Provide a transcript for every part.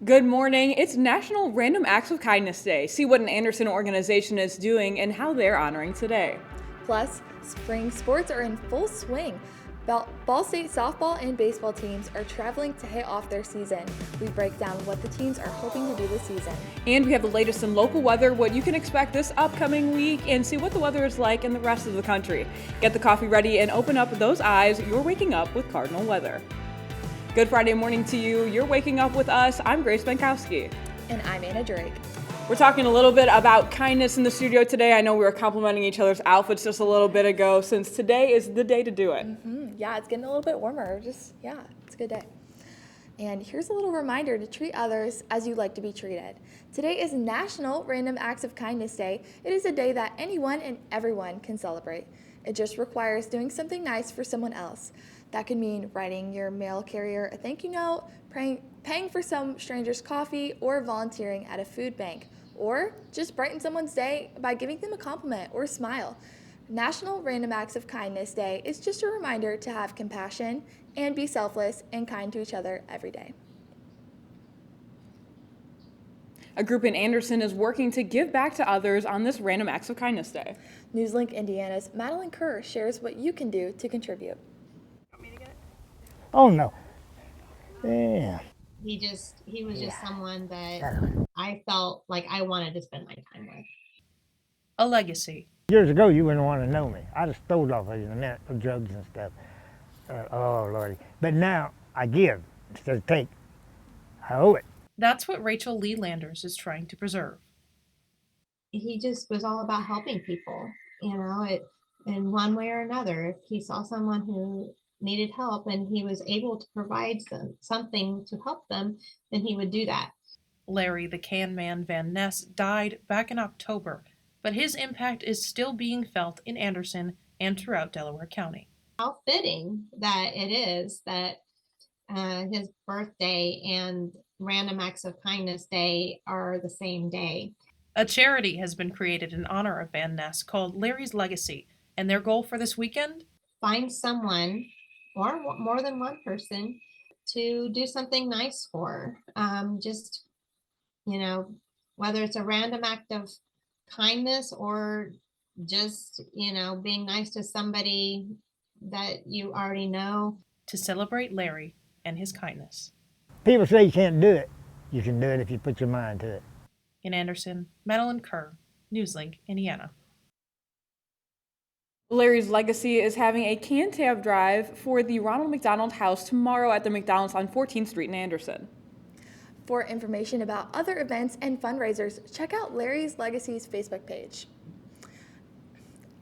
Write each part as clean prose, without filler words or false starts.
Good morning. It's National Random Acts of Kindness Day. See what an Anderson organization is doing and how they're honoring today. Plus, spring sports are in full swing. Ball State softball and baseball teams are traveling to hit off their season. We break down what the teams are hoping to do this season. And we have the latest in local weather, what you can expect this upcoming week, and see what the weather is like in the rest of the country. Get the coffee ready and open up those eyes. You're waking up with Cardinal weather. Good Friday morning to you. You're waking up with us. I'm Grace Benkowski. And I'm Anna Drake. We're talking a little bit about kindness in the studio today. I know we were complimenting each other's outfits just a little bit ago, since today is the day to do it. Yeah, it's getting a little bit warmer. It's a good day. And here's a little reminder to treat others as you like to be treated. Today is National Random Acts of Kindness Day. It is a day that anyone and everyone can celebrate. It just requires doing something nice for someone else. That could mean writing your mail carrier a thank you note, paying for some stranger's coffee, or volunteering at a food bank. Or just brighten someone's day by giving them a compliment or a smile. National Random Acts of Kindness Day is just a reminder to have compassion and be selfless and kind to each other every day. A group in Anderson is working to give back to others on this Random Acts of Kindness Day. Newslink Indiana's Madeline Kerr shares what you can do to contribute. Oh no. Yeah. He was just someone that I felt like I wanted to spend my time with. A legacy. Years ago, you wouldn't want to know me. I just stole off of you and that for drugs and stuff. Oh Lordy. But now I give instead of take. I owe it. That's what Rachel Lee Landers is trying to preserve. He just was all about helping people, in one way or another. If he saw someone who needed help and he was able to provide something to help them, then he would do that. Larry the Can Man Van Ness died back in October, but his impact is still being felt in Anderson and throughout Delaware County. How fitting that it is that his birthday and Random Acts of Kindness Day are the same day. A charity has been created in honor of Van Ness called Larry's Legacy, and their goal for this weekend? Find someone or more than one person to do something nice for. Whether it's a random act of kindness or just, being nice to somebody that you already know. To celebrate Larry and his kindness. People say you can't do it. You can do it if you put your mind to it. In Anderson, Madeline Kerr, Newslink, Indiana. Larry's Legacy is having a can-tab drive for the Ronald McDonald House tomorrow at the McDonald's on 14th Street in Anderson. For information about other events and fundraisers, check out Larry's Legacy's Facebook page.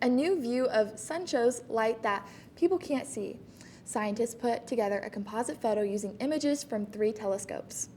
A new view of sun shows light that people can't see. Scientists put together a composite photo using images from 3 telescopes.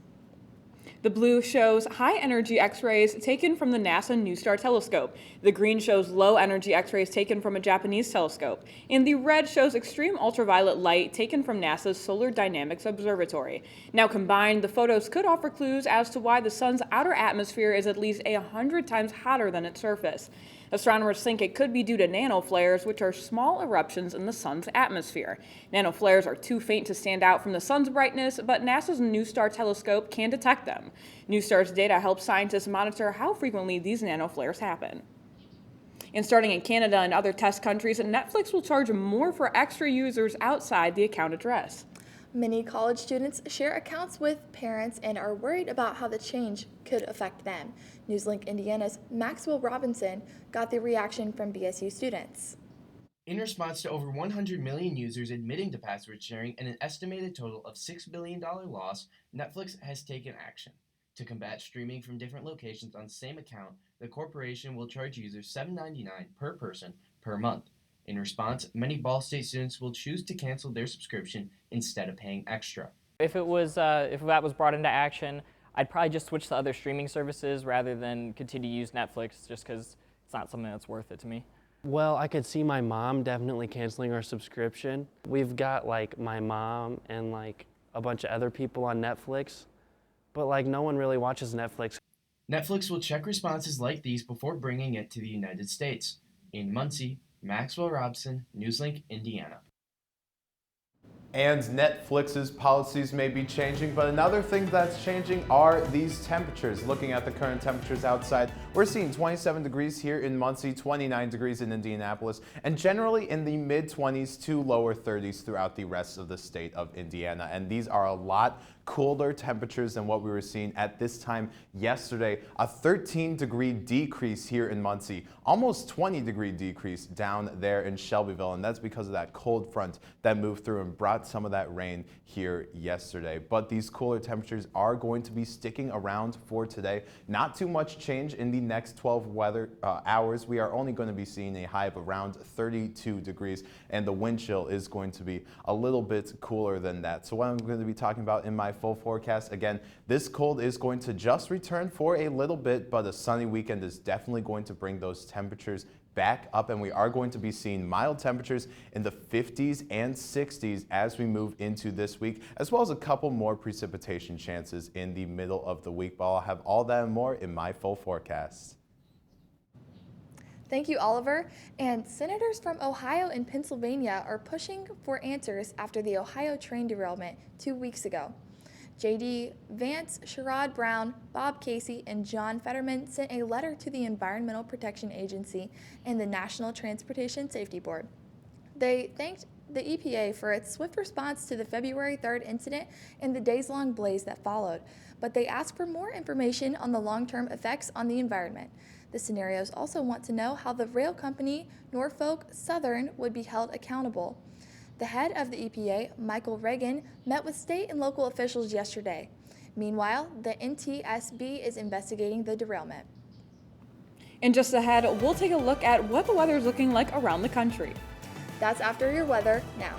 The blue shows high-energy X-rays taken from the NASA New Star telescope. The green shows low-energy X-rays taken from a Japanese telescope. And the red shows extreme ultraviolet light taken from NASA's Solar Dynamics Observatory. Now combined, the photos could offer clues as to why the sun's outer atmosphere is at least 100 times hotter than its surface. Astronomers think it could be due to nanoflares, which are small eruptions in the sun's atmosphere. Nanoflares are too faint to stand out from the sun's brightness, but NASA's New Star telescope can detect them. New Star's data helps scientists monitor how frequently these nanoflares happen. And starting in Canada and other test countries, Netflix will charge more for extra users outside the account address. Many college students share accounts with parents and are worried about how the change could affect them. Newslink Indiana's Maxwell Robinson got the reaction from BSU students. In response to over 100 million users admitting to password sharing and an estimated total of $6 billion loss, Netflix has taken action. To combat streaming from different locations on the same account, the corporation will charge users $7.99 per person per month. In response, many Ball State students will choose to cancel their subscription instead of paying extra. If that was brought into action, I'd probably just switch to other streaming services rather than continue to use Netflix, just because it's not something that's worth it to me. Well, I could see my mom definitely canceling our subscription. We've got my mom and a bunch of other people on Netflix, but no one really watches Netflix. Netflix will check responses like these before bringing it to the United States. In Muncie, Maxwell Robson, Newslink, Indiana. And Netflix's policies may be changing, but another thing that's changing are these temperatures. Looking at the current temperatures outside, we're seeing 27 degrees here in Muncie, 29 degrees in Indianapolis, and generally in the mid-20s to lower 30s throughout the rest of the state of Indiana. And these are a lot cooler temperatures than what we were seeing at this time yesterday. A 13-degree decrease here in Muncie, almost 20-degree decrease down there in Shelbyville, and that's because of that cold front that moved through and brought some of that rain here yesterday. But these cooler temperatures are going to be sticking around for today. Not too much change in the next 12 hours. We are only going to be seeing a high of around 32 degrees, and the wind chill is going to be a little bit cooler than that. So what I'm going to be talking about in my full forecast, again, this cold is going to just return for a little bit, but a sunny weekend is definitely going to bring those temperatures back up, and we are going to be seeing mild temperatures in the 50s and 60s as we move into this week, as well as a couple more precipitation chances in the middle of the week. But I'll have all that and more in my full forecast. Thank you, Oliver. And senators from Ohio and Pennsylvania are pushing for answers after the Ohio train derailment 2 weeks ago. J.D. Vance, Sherrod Brown, Bob Casey, and John Fetterman sent a letter to the Environmental Protection Agency and the National Transportation Safety Board. They thanked the EPA for its swift response to the February 3rd incident and the days-long blaze that followed, but they asked for more information on the long-term effects on the environment. The scenarios also want to know how the rail company Norfolk Southern would be held accountable. The head of the EPA, Michael Reagan, met with state and local officials yesterday. Meanwhile, the NTSB is investigating the derailment. And just ahead, we'll take a look at what the weather is looking like around the country. That's after your weather now.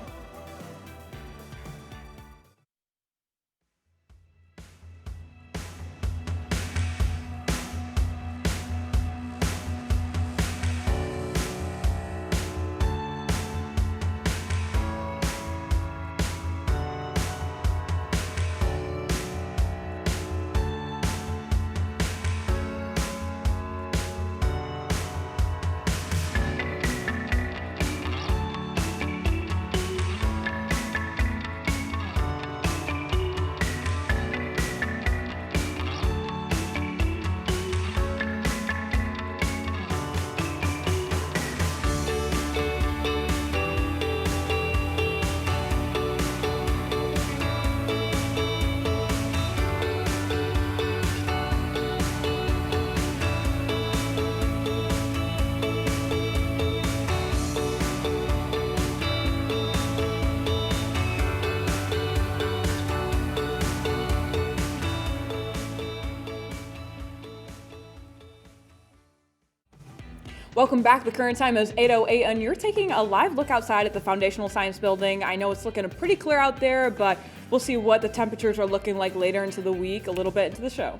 Welcome back. The current time is 8:08, and you're taking a live look outside at the Foundational Science Building. I know it's looking pretty clear out there, but we'll see what the temperatures are looking like later into the week, a little bit into the show.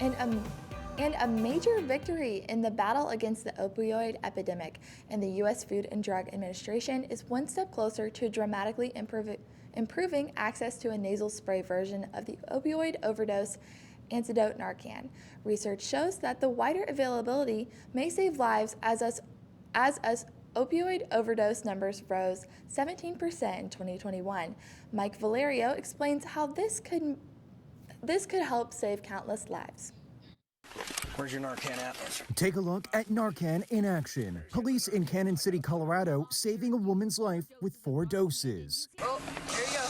And a major victory in the battle against the opioid epidemic, and the U.S. Food and Drug Administration is one step closer to dramatically improving access to a nasal spray version of the opioid overdose antidote Narcan. Research shows that the wider availability may save lives as opioid overdose numbers rose 17% in 2021. Mike Valerio explains how this could help save countless lives. Where's your Narcan at? Take a look at Narcan in action. Police in Cannon City, Colorado, saving a woman's life with 4 doses. Oh, there you go.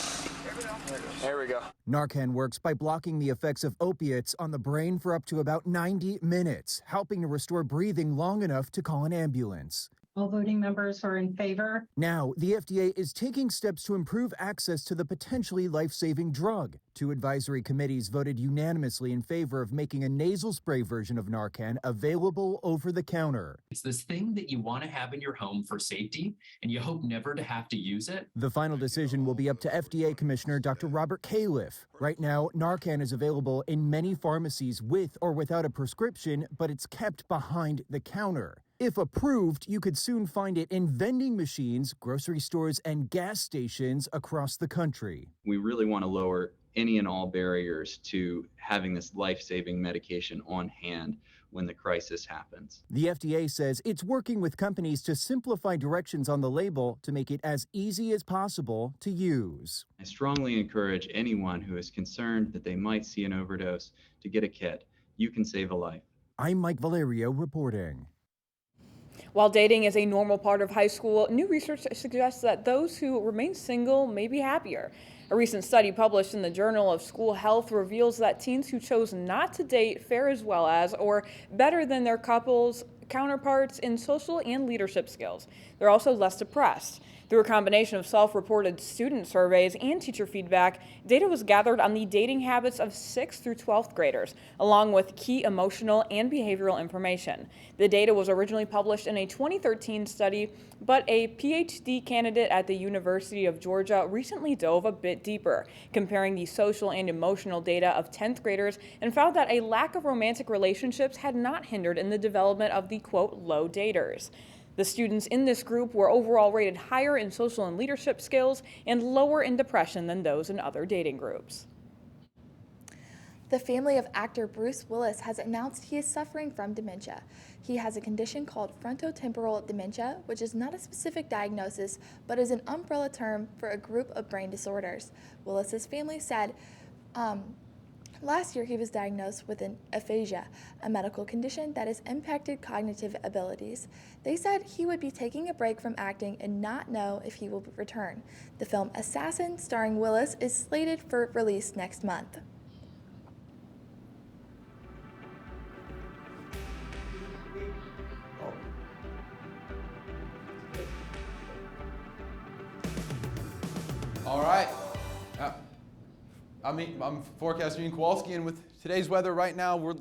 There we go. Narcan works by blocking the effects of opiates on the brain for up to about 90 minutes, helping to restore breathing long enough to call an ambulance. All voting members are in favor. Now, the FDA is taking steps to improve access to the potentially life-saving drug. 2 advisory committees voted unanimously in favor of making a nasal spray version of Narcan available over the counter. It's this thing that you want to have in your home for safety, and you hope never to have to use it. The final decision will be up to FDA Commissioner Dr. Robert Califf. Right now, Narcan is available in many pharmacies with or without a prescription, but it's kept behind the counter. If approved, you could soon find it in vending machines, grocery stores, and gas stations across the country. We really want to lower any and all barriers to having this life-saving medication on hand when the crisis happens. The FDA says it's working with companies to simplify directions on the label to make it as easy as possible to use. I strongly encourage anyone who is concerned that they might see an overdose to get a kit. You can save a life. I'm Mike Valerio reporting. While dating is a normal part of high school, new research suggests that those who remain single may be happier. A recent study published in the Journal of School Health reveals that teens who chose not to date fare as well as or better than their couples counterparts in social and leadership skills. They're also less depressed. Through a combination of self-reported student surveys and teacher feedback, data was gathered on the dating habits of 6th through 12th graders, along with key emotional and behavioral information. The data was originally published in a 2013 study, but a PhD candidate at the University of Georgia recently dove a bit deeper, comparing the social and emotional data of 10th graders and found that a lack of romantic relationships had not hindered in the development of the, quote, low daters. The students in this group were overall rated higher in social and leadership skills and lower in depression than those in other dating groups. The family of actor Bruce Willis has announced he is suffering from dementia. He has a condition called frontotemporal dementia, which is not a specific diagnosis, but is an umbrella term for a group of brain disorders. Willis's family said, last year he was diagnosed with an aphasia, a medical condition that has impacted cognitive abilities. They said he would be taking a break from acting and not know if he will return. The film Assassin, starring Willis, is slated for release next month. All right. I'm forecaster Ian Kowalski, and with today's weather right now, we're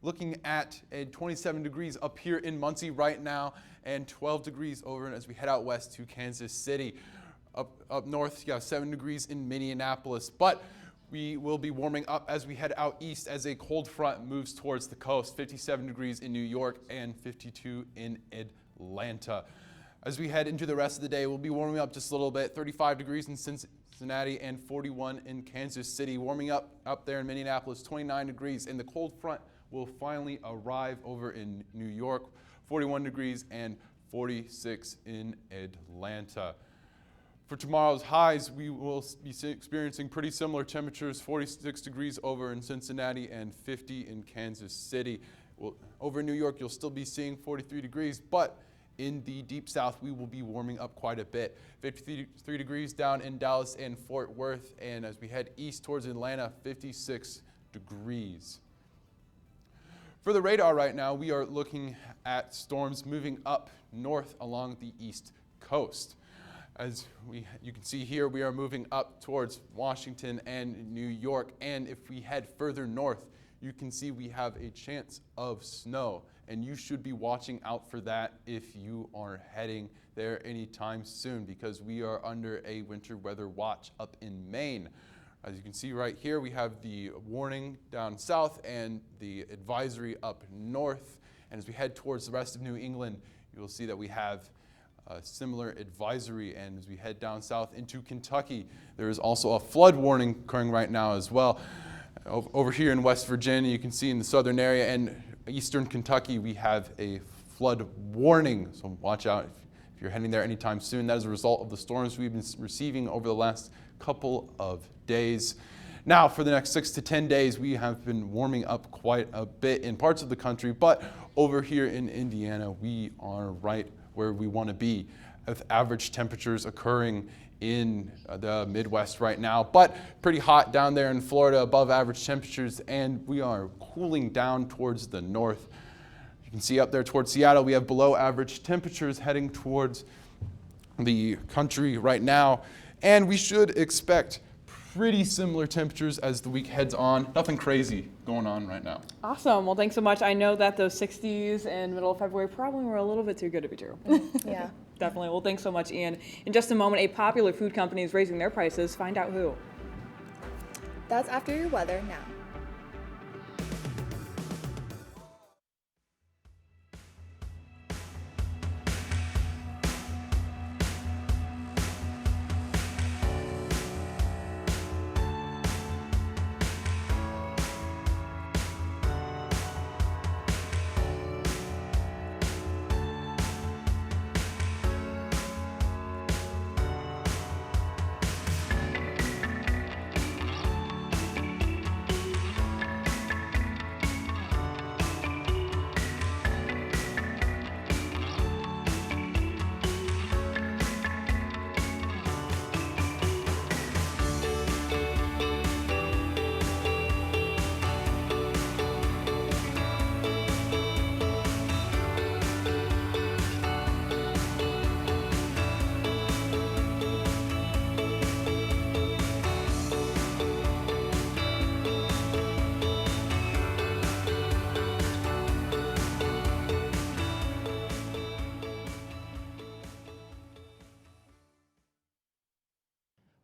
looking at 27 degrees up here in Muncie right now, and 12 degrees over as we head out west to Kansas City. Up north, you got 7 degrees in Minneapolis, but we will be warming up as we head out east as a cold front moves towards the coast. 57 degrees in New York and 52 in Atlanta. As we head into the rest of the day, we'll be warming up just a little bit. 35 degrees in Cincinnati and 41 in Kansas City. Warming up there in Minneapolis, 29 degrees. And the cold front will finally arrive over in New York. 41 degrees and 46 in Atlanta. For tomorrow's highs, we will be experiencing pretty similar temperatures. 46 degrees over in Cincinnati and 50 in Kansas City. Over in New York, you'll still be seeing 43 degrees, but in the deep south, we will be warming up quite a bit. 53 degrees down in Dallas and Fort Worth, and as we head east towards Atlanta, 56 degrees. For the radar right now, we are looking at storms moving up north along the east coast. As you can see here, we are moving up towards Washington and New York, and if we head further north, you can see we have a chance of snow, and you should be watching out for that if you are heading there anytime soon, because we are under a winter weather watch up in Maine. As you can see right here, we have the warning down south and the advisory up north, and as we head towards the rest of New England, you will see that we have a similar advisory, and as we head down south into Kentucky, there is also a flood warning occurring right now as well. Over here in West Virginia, you can see in the southern area and eastern Kentucky, we have a flood warning. So watch out if you're heading there anytime soon. That is a result of the storms we've been receiving over the last couple of days. Now, for the next 6 to 10 days, we have been warming up quite a bit in parts of the country, but over here in Indiana, we are right where we want to be, with average temperatures occurring in the Midwest right now, but pretty hot down there in Florida, above average temperatures, and we are cooling down towards the north. You can see up there towards Seattle, we have below average temperatures heading towards the country right now, and we should expect pretty similar temperatures as the week heads on. Nothing crazy going on right now. Awesome. Well, thanks so much. I know that those 60s in middle of February probably were a little bit too good to be true. Yeah. Definitely. Well, thanks so much, Ian. In just a moment, a popular food company is raising their prices. Find out who. That's after your weather now.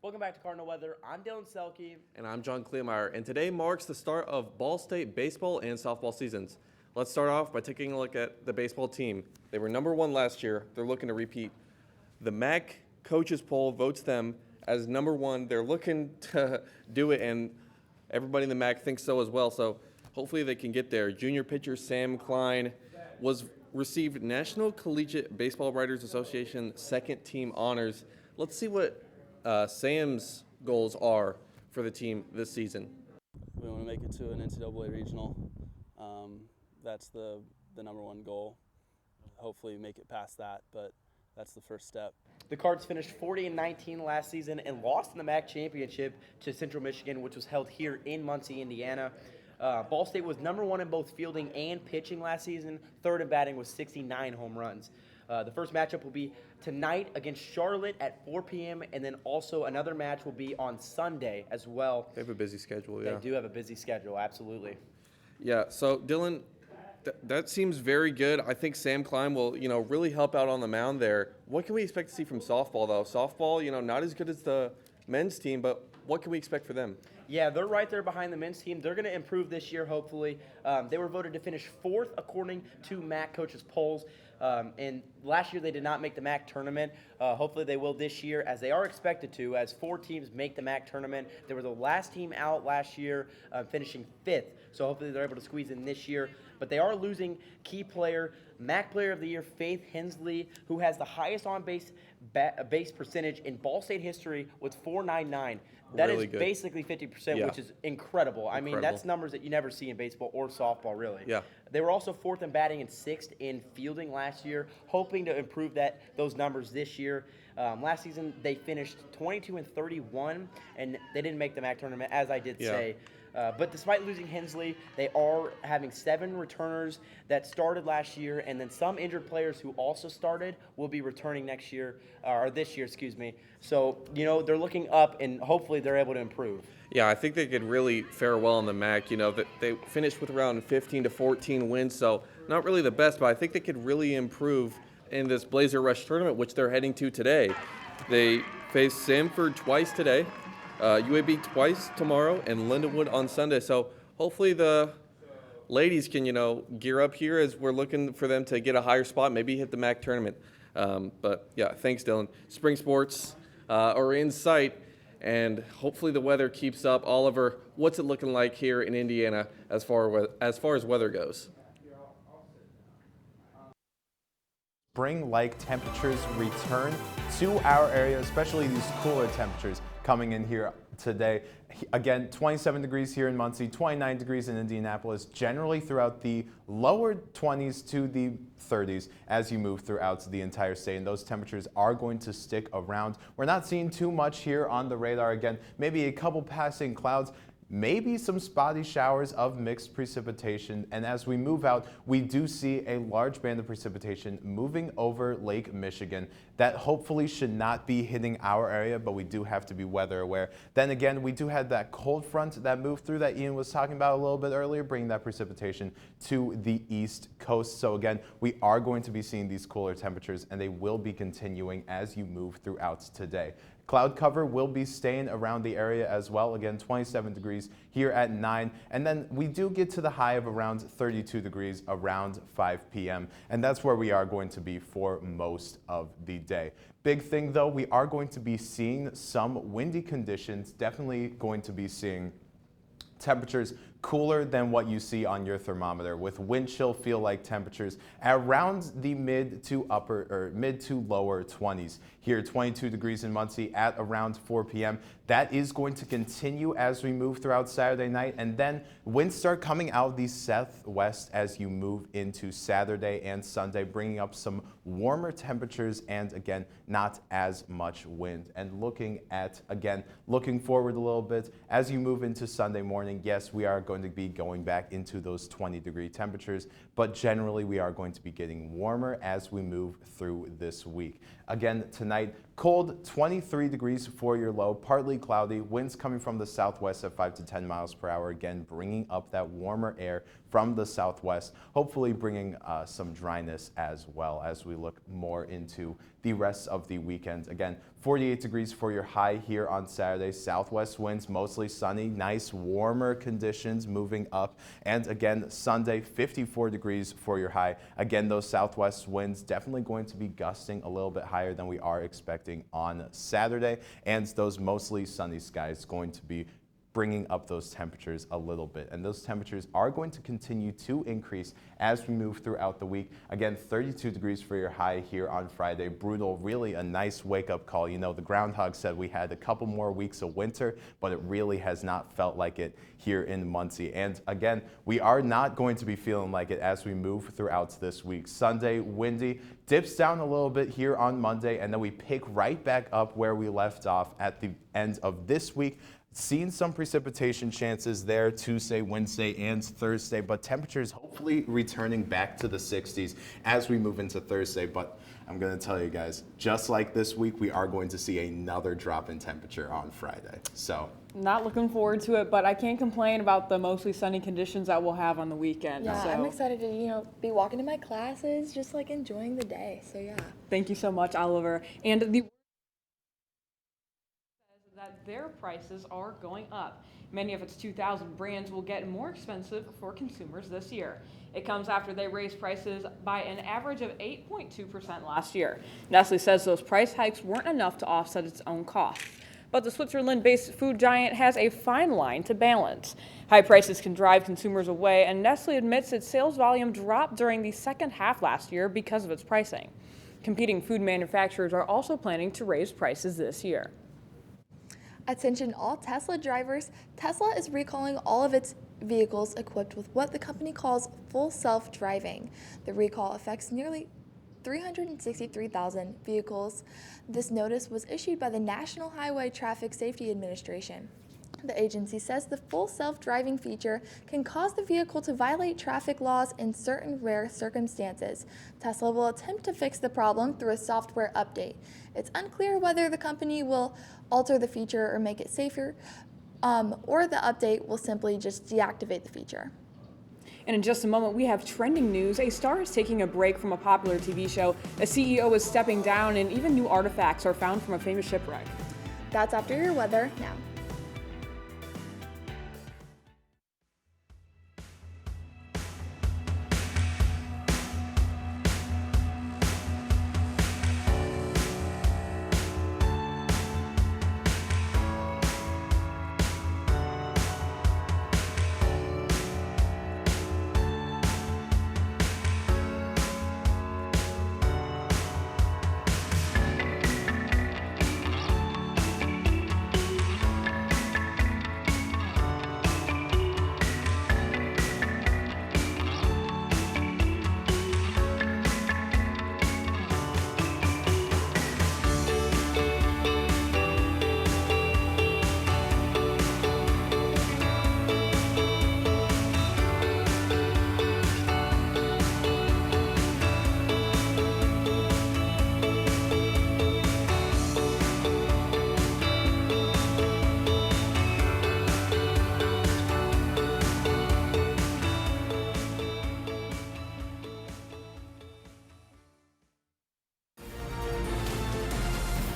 Welcome back to Cardinal Weather. I'm Dylan Selke. And I'm John Kleemeyer, and today marks the start of Ball State baseball and softball seasons. Let's start off by taking a look at the baseball team. They were #1 last year. They're looking to repeat. The MAC coaches poll votes them as #1. They're looking to do it, and everybody in the MAC thinks so as well, so hopefully they can get there. Junior pitcher Sam Klein received National Collegiate Baseball Writers Association second team honors. Let's see what Sam's goals are for the team this season. We want to make it to an NCAA regional. That's the #1 goal. Hopefully make it past that, but that's the first step. The Cards finished 40-19 last season and lost in the MAC championship to Central Michigan, which was held here in Muncie, Indiana. Ball State was #1 in both fielding and pitching last season, third in batting with 69 home runs. The first matchup will be tonight against Charlotte at 4 p.m. and then also another match will be on Sunday as well. They have a busy schedule, yeah. They do have a busy schedule, absolutely. Yeah, so Dylan, that seems very good. I think Sam Klein will, really help out on the mound there. What can we expect to see from softball, though? Softball, not as good as the men's team, but what can we expect for them? Yeah, they're right there behind the men's team. They're going to improve this year, hopefully. They were voted to finish 4th according to MAC coaches' polls. And last year they did not make the MAC tournament. Hopefully they will this year, as they are expected to, as 4 teams make the MAC tournament. They were the last team out last year, finishing 5th. So hopefully they're able to squeeze in this year. But they are losing key player, MAC Player of the Year, Faith Hensley, who has the highest on-base base percentage in Ball State history with .499. That really is good. Basically 50%, Yeah. which is incredible. I mean, that's numbers that you never see in baseball or softball, really. Yeah. They were also 4th in batting and 6th in fielding last year, hoping to improve those numbers this year. Last season, they finished 22-31, and they didn't make the MAC tournament, as I did say. But despite losing Hensley, they are having 7 returners that started last year, and then some injured players who also started will be returning next year, or this year, excuse me. So, they're looking up, and hopefully they're able to improve. Yeah, I think they could really fare well in the MAC. They finished with around 15 to 14 wins, so not really the best, but I think they could really improve in this Blazer Rush tournament, which they're heading to today. They face Samford twice today, UAB twice tomorrow, and Lindenwood on Sunday. So hopefully the ladies can, gear up here as we're looking for them to get a higher spot, maybe hit the MAC tournament. But yeah, thanks, Dylan. Spring sports are in sight, and hopefully the weather keeps up. Oliver, what's it looking like here in Indiana as far as weather goes? Spring-like temperatures return to our area, especially these cooler temperatures coming in here today. Again, 27 degrees here in Muncie, 29 degrees in Indianapolis, generally throughout the lower 20s to the 30s as you move throughout the entire state, and those temperatures are going to stick around. We're not seeing too much here on the radar. Again, maybe a couple passing clouds, maybe some spotty showers of mixed precipitation, and as we move out, we do see a large band of precipitation moving over Lake Michigan that hopefully should not be hitting our area, but we do have to be weather aware. Then again, we do have that cold front that moved through that Ian was talking about a little bit earlier, bringing that precipitation to the east coast. So again, we are going to be seeing these cooler temperatures, and they will be continuing as you move throughout today. Cloud cover will be staying around the area as well. Again, 27 degrees here at 9. And then we do get to the high of around 32 degrees around 5 p.m. And that's where we are going to be for most of the day. Big thing though, we are going to be seeing some windy conditions, definitely going to be seeing temperatures cooler than what you see on your thermometer, with wind chill feel-like temperatures around the mid to lower 20s. Here, 22 degrees in Muncie at around 4 p.m. That is going to continue as we move throughout Saturday night, and then winds start coming out of the southwest as you move into Saturday and Sunday, bringing up some warmer temperatures and, again, not as much wind. And looking forward a little bit as you move into Sunday morning, yes, we are going to be going back into those 20-degree temperatures, but generally we are going to be getting warmer as we move through this week. Again, tonight, Cold, 23 degrees for your low, partly cloudy, winds coming from the southwest at 5 to 10 miles per hour, again bringing up that warmer air from the southwest, hopefully bringing some dryness as well as we look more into the rest of the weekend. Again, 48 degrees for your high here on Saturday, southwest winds, mostly sunny, nice warmer conditions moving up, and again Sunday, 54 degrees for your high. Again, those southwest winds definitely going to be gusting a little bit higher than we are expecting on Saturday, and those mostly sunny skies going to be bringing up those temperatures a little bit. And those temperatures are going to continue to increase as we move throughout the week. Again, 32 degrees for your high here on Friday. Brutal, really a nice wake-up call. You know, the groundhog said we had a couple more weeks of winter, but it really has not felt like it here in Muncie. And again, we are not going to be feeling like it as we move throughout this week. Sunday, windy, dips down a little bit here on Monday, and then we pick right back up where we left off at the end of this week. Seen some precipitation chances there Tuesday, Wednesday, and Thursday, but temperatures hopefully returning back to the 60s as we move into Thursday. But I'm going to tell you guys, just like this week, we are going to see another drop in temperature on Friday. So not looking forward to it, but I can't complain about the mostly sunny conditions that we'll have on the weekend. Yeah, so. I'm excited to, be walking to my classes, just like enjoying the day. So yeah. Thank you so much, Oliver. And the that their prices are going up. Many of its 2,000 brands will get more expensive for consumers this year. It comes after they raised prices by an average of 8.2% last year. Nestle says those price hikes weren't enough to offset its own costs. But the Switzerland-based food giant has a fine line to balance. High prices can drive consumers away, and Nestle admits its sales volume dropped during the second half last year because of its pricing. Competing food manufacturers are also planning to raise prices this year. Attention all Tesla drivers, Tesla is recalling all of its vehicles equipped with what the company calls full self-driving. The recall affects nearly 363,000 vehicles. This notice was issued by the National Highway Traffic Safety Administration. The agency says the full self-driving feature can cause the vehicle to violate traffic laws in certain rare circumstances. Tesla will attempt to fix the problem through a software update. It's unclear whether the company will alter the feature or make it safer, or the update will simply just deactivate the feature. And in just a moment, we have trending news. A star is taking a break from a popular TV show. A CEO is stepping down, and even new artifacts are found from a famous shipwreck. That's after your weather now.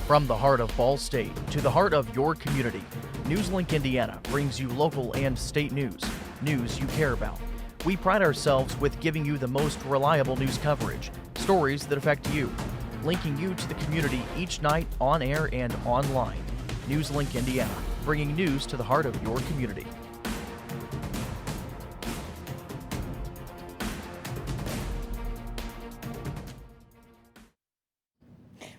From the heart of Ball State to the heart of your community, NewsLink Indiana brings you local and state news you care about. We pride ourselves with giving you the most reliable news coverage, stories that affect you, linking you to the community each night on air and online. NewsLink Indiana, bringing news to the heart of your community.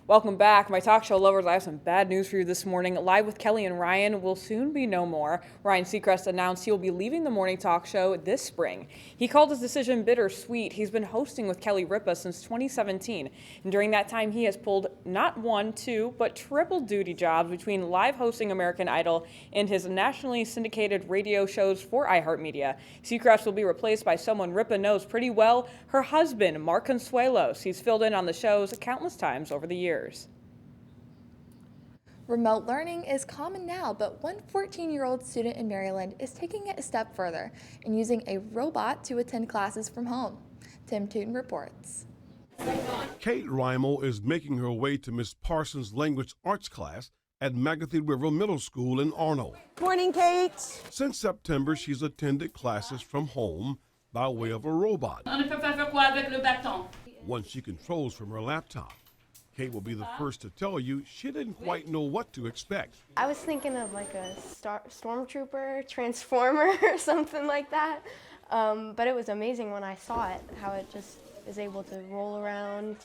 Welcome back. My talk show lovers, I have some bad news for you this morning. Live with Kelly and Ryan will soon be no more. Ryan Seacrest announced he will be leaving the morning talk show this spring. He called his decision bittersweet. He's been hosting with Kelly Ripa since 2017. And during that time, he has pulled not one, two, but triple duty jobs between live hosting American Idol and his nationally syndicated radio shows for iHeartMedia. Seacrest will be replaced by someone Ripa knows pretty well, her husband, Mark Consuelos. He's filled in on the shows countless times over the years. Remote learning is common now, but one 14-year-old student in Maryland is taking it a step further and using a robot to attend classes from home. Tim Tooten reports. Kate Reimel is making her way to Miss Parsons' language arts class at Magathie River Middle School in Arnold. Morning, Kate. Since September, she's attended classes from home by way of a robot. One she controls from her laptop. Kate will be the first to tell you she didn't quite know what to expect. I was thinking of like a stormtrooper, transformer, or something like that. But it was amazing when I saw it, how it just is able to roll around,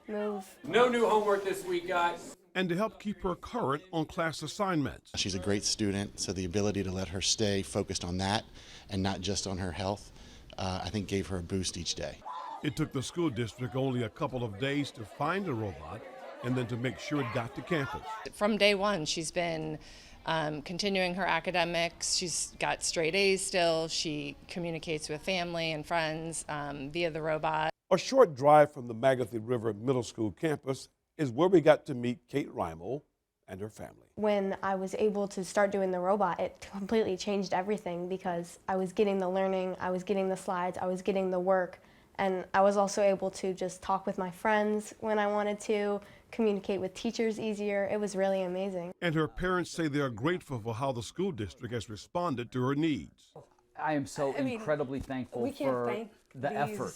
move. No new homework this week, guys. And to help keep her current on class assignments. She's a great student, so the ability to let her stay focused on that and not just on her health, I think gave her a boost each day. It took the school district only a couple of days to find a robot and then to make sure it got to campus. From day one, she's been continuing her academics. She's got straight A's still. She communicates with family and friends via the robot. A short drive from the Magathie River Middle School campus is where we got to meet Kate Reimel and her family. When I was able to start doing the robot, it completely changed everything because I was getting the learning, I was getting the slides, I was getting the work, and I was also able to just talk with my friends when I wanted to, communicate with teachers easier. It was really amazing. And her parents say they are grateful for how the school district has responded to her needs. I am so incredibly thankful we can't for thank the effort.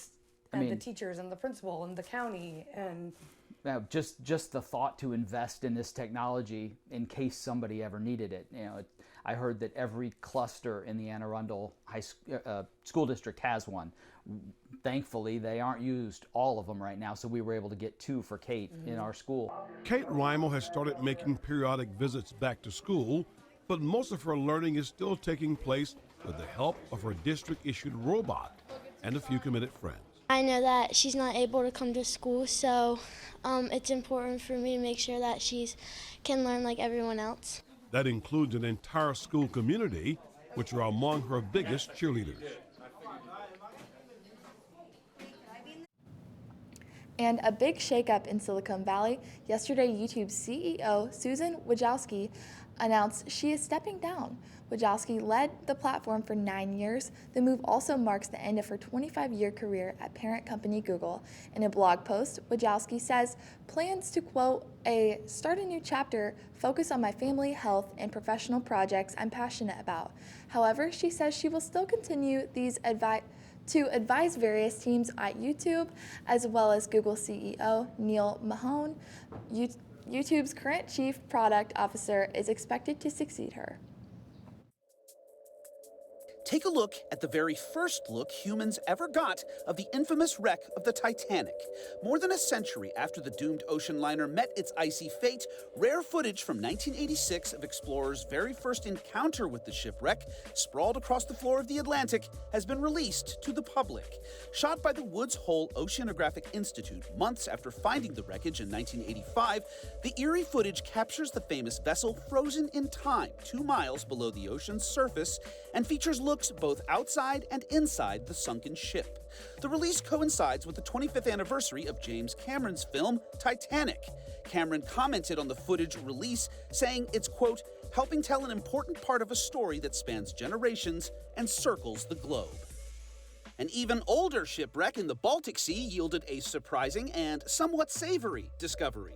And the teachers and the principal and the county and just the thought to invest in this technology in case somebody ever needed it. I heard that every cluster in the Anne Arundel school district has one. Thankfully, they aren't used, all of them right now, so we were able to get 2 for Kate in our school. Kate Reimel has started making periodic visits back to school, but most of her learning is still taking place with the help of her district-issued robot and a few committed friends. I know that she's not able to come to school, so it's important for me to make sure that she can learn like everyone else. That includes an entire school community, which are among her biggest cheerleaders. And a big shakeup in Silicon Valley. Yesterday, YouTube's CEO, Susan Wojcicki, announced she is stepping down. Wojcicki led the platform for 9 years. The move also marks the end of her 25-year career at parent company Google. In a blog post, Wojcicki says plans to, quote, start a new chapter, focus on my family, health, and professional projects I'm passionate about. However, she says she will still continue to advise various teams at YouTube, as well as Google CEO Neil Mahone. YouTube's current chief product officer is expected to succeed her. Take a look at the very first look humans ever got of the infamous wreck of the Titanic. More than a century after the doomed ocean liner met its icy fate, rare footage from 1986 of explorers' very first encounter with the shipwreck, sprawled across the floor of the Atlantic, has been released to the public. Shot by the Woods Hole Oceanographic Institute months after finding the wreckage in 1985, the eerie footage captures the famous vessel frozen in time 2 miles below the ocean's surface and features looks both outside and inside the sunken ship. The release coincides with the 25th anniversary of James Cameron's film Titanic. Cameron commented on the footage release, saying it's, quote, helping tell an important part of a story that spans generations and circles the globe. An even older shipwreck in the Baltic Sea yielded a surprising and somewhat savory discovery.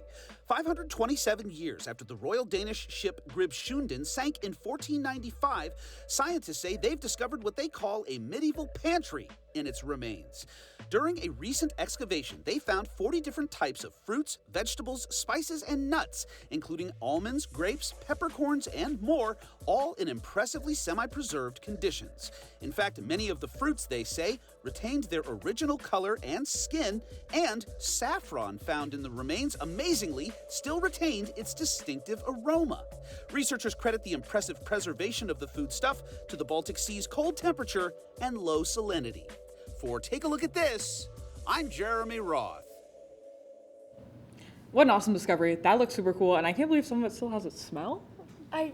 527 years after the Royal Danish ship Gribsjunden sank in 1495, scientists say they've discovered what they call a medieval pantry in its remains. During a recent excavation, they found 40 different types of fruits, vegetables, spices, and nuts, including almonds, grapes, peppercorns, and more, all in impressively semi-preserved conditions. In fact, many of the fruits, they say, retained their original color and skin, and saffron found in the remains amazingly still retained its distinctive aroma. Researchers credit the impressive preservation of the foodstuff to the Baltic Sea's cold temperature and low salinity. For Take a Look at This, I'm Jeremy Roth. What an awesome discovery. That looks super cool, and I can't believe some of it still has its smell.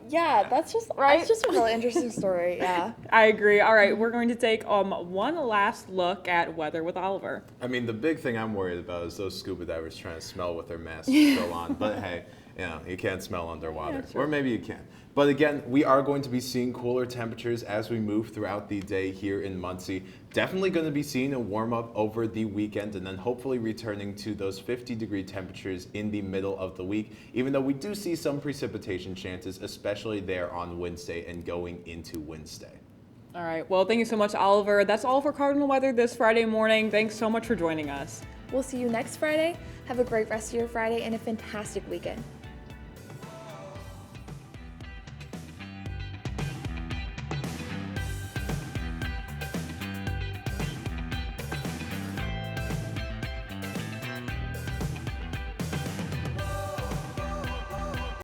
Yeah, that's just right. It's just a really interesting story. Yeah, I agree. All right, we're going to take one last look at weather with Oliver. I mean, the big thing I'm worried about is those scuba divers trying to smell with their masks still on. But hey, You can't smell underwater. Yeah, sure. Or maybe you can. But again, we are going to be seeing cooler temperatures as we move throughout the day here in Muncie. Definitely going to be seeing a warm up over the weekend and then hopefully returning to those 50-degree temperatures in the middle of the week, even though we do see some precipitation chances, especially there on Wednesday and going into Wednesday. All right. Well, thank you so much, Oliver. That's all for Cardinal Weather this Friday morning. Thanks so much for joining us. We'll see you next Friday. Have a great rest of your Friday and a fantastic weekend.